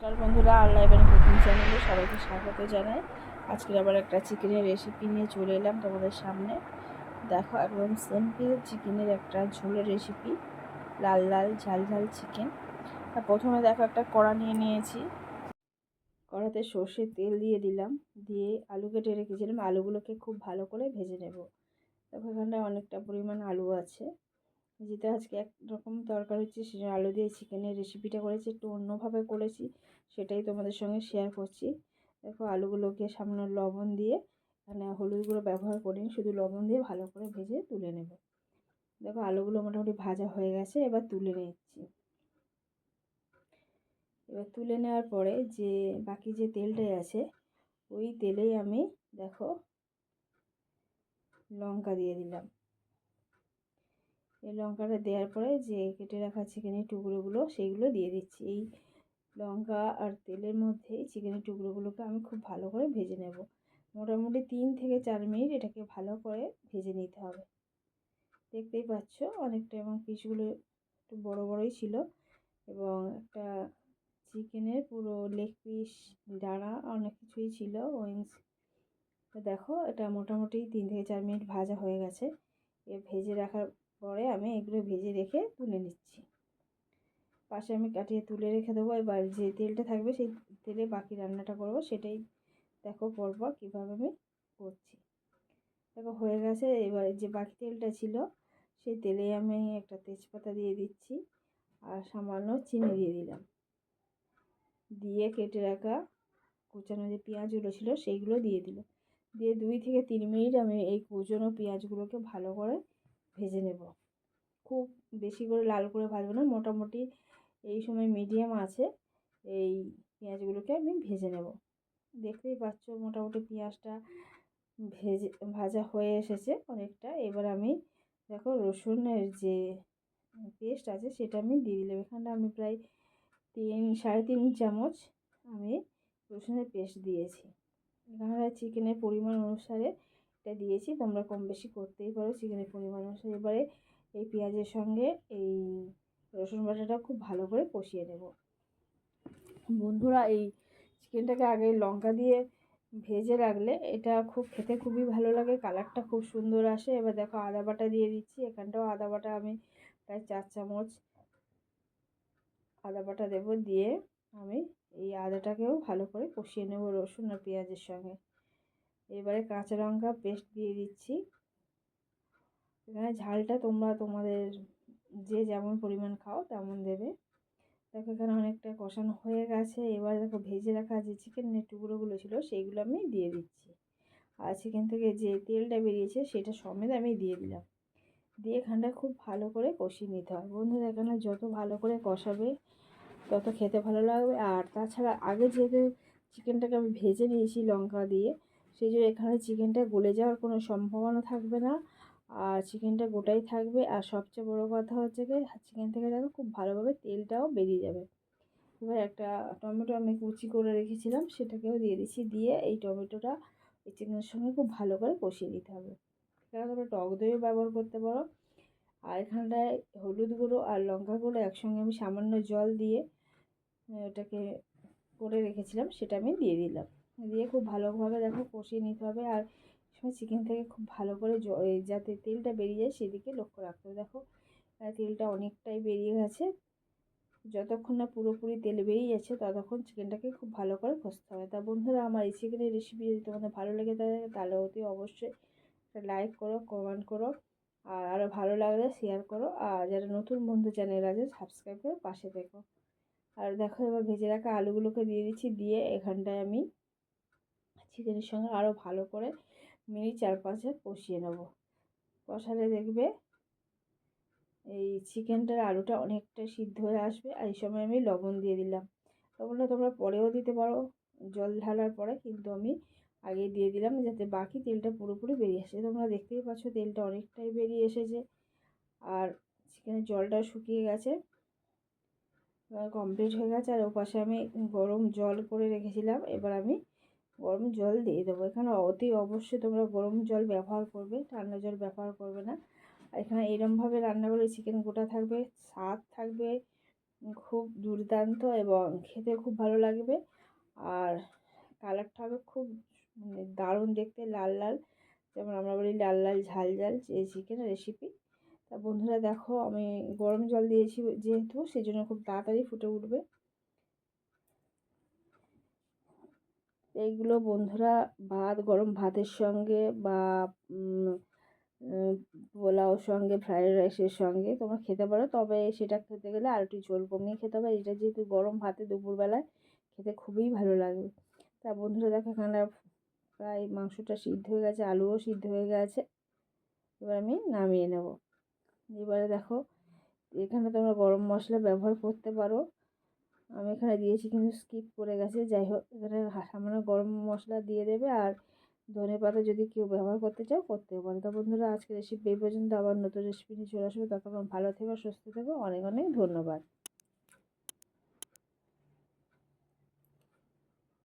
নমস্কার বন্ধুরা, আল্লাহ এবং কুকিং চ্যানেলে সবাইকে স্বাগত জানাই। আজকের আবার একটা চিকেনের রেসিপি নিয়ে চলে এলাম তোমাদের সামনে। দেখো, একদম সিম্পল চিকেনের একটা ঝোলের রেসিপি, লাল লাল ঝাল ঝাল চিকেন। প্রথমে দেখো একটা কড়া নিয়ে নিয়েছি, কড়াতে সর্ষের তেল দিয়ে দিলাম, দিয়ে আলু কেটে রেখেছিলাম, আলুগুলোকে খুব ভালো করে ভেজে নেব। দেখো এখানটায় অনেকটা পরিমাণ আলু আছে, যেটা আজকে একরকম তরকারি হচ্ছে, সেটা আলু দিয়ে চিকেনের রেসিপিটা করেছি, একটু অন্যভাবে করেছি, সেটাই তোমাদের সঙ্গে শেয়ার করছি। দেখো আলুগুলোকে সামান্য লবণ দিয়ে, মানে হলুদ গুঁড়ো ব্যবহার করিনি, শুধু লবণ দিয়ে ভালো করে ভেজে তুলে নেব। দেখো আলুগুলো মোটামুটি ভাজা হয়ে গেছে, এবার তুলে নিচ্ছি। এবার তুলে নেওয়ার পরে যে বাকি যে তেলটাই আছে, ওই তেলেই আমি দেখো লঙ্কা দিয়ে দিলাম। এই লঙ্কাটা দেওয়ার পরে যে কেটে রাখা চিকেনের টুকরোগুলো সেইগুলো দিয়ে দিচ্ছি। এই লঙ্কা আর তেলের মধ্যে চিকেনের টুকরোগুলোকে আমি খুব ভালো করে ভেজে নেব। মোটামুটি 3 থেকে 4 মিনিট এটাকে ভালো করে ভেজে নিতে হবে। দেখতেই পাচ্ছ অনেকটা, এবং পিসগুলো একটু বড় বড়ই ছিল, এবং একটা চিকেনের পুরো লেগ পিস, ডানা অনেক কিছুই ছিল, উইংস। তো দেখো এটা মোটামুটি 3 থেকে 4 মিনিট ভাজা হয়ে গেছে। এ ভেজে রাখার পরে আমি এগুলো ভেজে রেখে তুলে নিচ্ছি। পাশে আমি কাটিয়ে তুলে রেখে দেবো। এবার যে তেলটা থাকবে সেই তেলে বাকি রান্নাটা করব, সেটাই দেখো পরপর কীভাবে আমি করছি। দেখো হয়ে গেছে। এবার যে বাকি তেলটা ছিল সেই তেলে আমি একটা তেজপাতা দিয়ে দিচ্ছি, আর সামান্য চিনি দিয়ে দিলাম, দিয়ে কেটে রাখা কুচানো যে পেঁয়াজগুলো ছিল সেইগুলো দিয়ে দিলাম, দিয়ে 2 থেকে 3 মিনিট আমি এই কুচানো পেঁয়াজগুলোকে ভালো করে ভেজে নেব। খুব বেশি করে লাল করে ভাজবো না, মোটামুটি এই সময় মিডিয়াম আছে এই পেঁয়াজগুলোকে আমি ভেজে নেব। দেখতেই পাচ্ছ মোটামুটি পেঁয়াজটা ভাজা হয়ে এসেছে অনেকটা। এবার আমি দেখো রসুনের যে পেস্ট আছে সেটা আমি দিয়ে দিলাম। এখানে আমি প্রায় 3-3.5 চামচ আমি রসুনের পেস্ট দিয়েছি। এখানে চিকেনের পরিমাণ অনুসারে এটা দিয়েছি, তোমরা কম বেশি করতেই পারো চিকেনের পরিমাণ অনুসারে। এবারে এই পেঁয়াজের সঙ্গে এই রসুন বাটাটা খুব ভালো করে কষিয়ে নেব। বন্ধুরা, এই চিকেনটাকে আগে লঙ্কা দিয়ে ভেজে রাখলে এটা খুব খেতে খুবই ভালো লাগে, কালারটা খুব সুন্দর আসে। এবার দেখো আদা বাটা দিয়ে দিচ্ছি। এখানটাও আদা বাটা আমি প্রায় 4 চামচ আদা বাটা দেবো, দিয়ে আমি এই আদাটাকেও ভালো করে কষিয়ে নেব রসুন আর পেঁয়াজের সঙ্গে। এবারে কাঁচা লঙ্কা পেস্ট দিয়ে দিচ্ছি। এখানে ঝালটা তোমরা তোমাদের যে যেমন পরিমাণ খাও তেমন দেবে। দেখো এখানে অনেকটা কষানো হয়ে গেছে। এবার দেখো ভেজে রাখা যে চিকেনের টুকরোগুলো ছিল সেইগুলো আমি দিয়ে দিচ্ছি, আর চিকেন থেকে যে তেলটা বেরিয়েছে সেটা সমেত আমি দিয়ে দিলাম, দিয়ে এখানটা খুব ভালো করে কষিয়ে নিতে হয়। বন্ধুরা, এখানে যত ভালো করে কষাবে তত খেতে ভালো লাগবে। আর তাছাড়া আগে যেহেতু চিকেনটাকে আমি ভেজে নিয়েছি লঙ্কা দিয়ে, সেই জন্য এখানে চিকেনটা গলে যাওয়ার কোনো সম্ভাবনা থাকবে না, আর চিকেনটা গোটাই থাকবে। আর সবচেয়ে বড় কথা হচ্ছে কি, চিকেন থেকে দেখো খুব ভালোভাবে তেলটাও বেরিয়ে যাবে। এবার একটা টমেটো আমি কুচি করে রেখেছিলাম, সেটাকেও দিয়ে দিচ্ছি, দিয়ে এই টমেটোটা এই চিকেনের সঙ্গে খুব ভালো করে কষিয়ে দিতে হবে। এখানে তোমরা টক দইও ব্যবহার করতে পারো। আর এখানটায় হলুদ গুঁড়ো আর লঙ্কা গুঁড়ো একসঙ্গে আমি সামান্য জল দিয়ে ওটাকে করে রেখেছিলাম, সেটা আমি দিয়ে দিলাম, দিয়ে খুব ভালোভাবে দেখো কষিয়ে নিতে হবে। আর সময় চিকেন থেকে খুব ভালো করে যাতে তেলটা বেরিয়ে যায় সেদিকে লক্ষ্য রাখতে হবে। দেখো তেলটা অনেকটাই বেরিয়ে গেছে। যতক্ষণ না পুরোপুরি তেল বেরিয়ে যাচ্ছে ততক্ষণ চিকেনটাকে খুব ভালো করে কষতে হবে। তা বন্ধুরা, আমার এই চিকেনের রেসিপি যদি তোমাদের ভালো লেগে থাকে তাহলে অতি অবশ্যই লাইক করো, কমেন্ট করো, আর আরও ভালো লাগলে শেয়ার করো। আর যারা নতুন বন্ধু চ্যানেল আছে সাবস্ক্রাইব করে পাশে থেকো। আর দেখো এবার ভেজে রাখা আলুগুলোকে দিয়ে দিচ্ছি, দিয়ে এখানটায় আমি চিকেনের সঙ্গে আরও ভালো করে মিনিট 4-5 কষিয়ে নেব। কষালে দেখবে এই চিকেনটার আলুটা অনেকটা সিদ্ধ হয়ে আসবে। আর এই সময় আমি লবণ দিয়ে দিলাম। লবণটা তোমরা পরেও দিতে পারো জল ঢালার পরে, কিন্তু আমি আগে দিয়ে দিলাম যাতে বাকি তেলটা পুরোপুরি বেরিয়ে আসে। তোমরা দেখতেই পাচ্ছ তেলটা অনেকটাই বেরিয়ে এসেছে, আর চিকেনের জলটাও শুকিয়ে গেছে, কমপ্লিট হয়ে গেছে। আর ওপাশে আমি গরম জল করে রেখেছিলাম, এবার আমি গরম জল দিয়ে দেবো। এখানে অতি অবশ্যই তোমরা গরম জল ব্যবহার করবে, ঠান্ডা জল ব্যবহার করবে না। আর এখানে এরমভাবে রান্না করলে চিকেন গোটা থাকবে, স্বাদ থাকবে, খুব দুর্দান্ত এবং খেতে খুব ভালো লাগবে। আর কালারটা হবে খুব দারুণ দেখতে, লাল লাল, যেমন আমরা বলি লাল লাল ঝাল ঝাল এই চিকেন রেসিপি। তা বন্ধুরা দেখো, আমি গরম জল দিয়েছি যেহেতু, সেই জন্য খুব তাড়াতাড়ি ফুটে উঠবে। এইগুলো বন্ধুরা গরম ভাতের সঙ্গে বা পোলাওর সঙ্গে, ফ্রাইড রাইসের সঙ্গে তোমরা খেতে পারো। তবে সেটা খেতে গেলে আর একটু ঝোল কমিয়ে খেতে হবে। এটা যেহেতু গরম ভাতে দুপুরবেলায় খেতে খুবই ভালো লাগবে। তা বন্ধুরা দেখো, এখানে প্রায় মাংসটা সিদ্ধ হয়ে গেছে, আলুও সিদ্ধ হয়ে গেছে। এবার আমি নামিয়ে নেব। এবারে দেখো, এখানে তোমরা গরম মশলা ব্যবহার করতে পারো। আমি এখানে দিয়েছি কিন্তু স্কিপ করে গেছে। যাই হোক, এখানে সামান্য গরম মশলা দিয়ে দেবে। আর ধনেপাতা যদি কেউ ব্যবহার করতে চাও করতেও পারো। তো বন্ধুরা, আজকের রেসিপি এই পর্যন্ত। আবার নতুন রেসিপি নিয়ে চলে আসবে। ততক্ষণ ভালো থেকো, সুস্থ থেকো। অনেক অনেক ধন্যবাদ।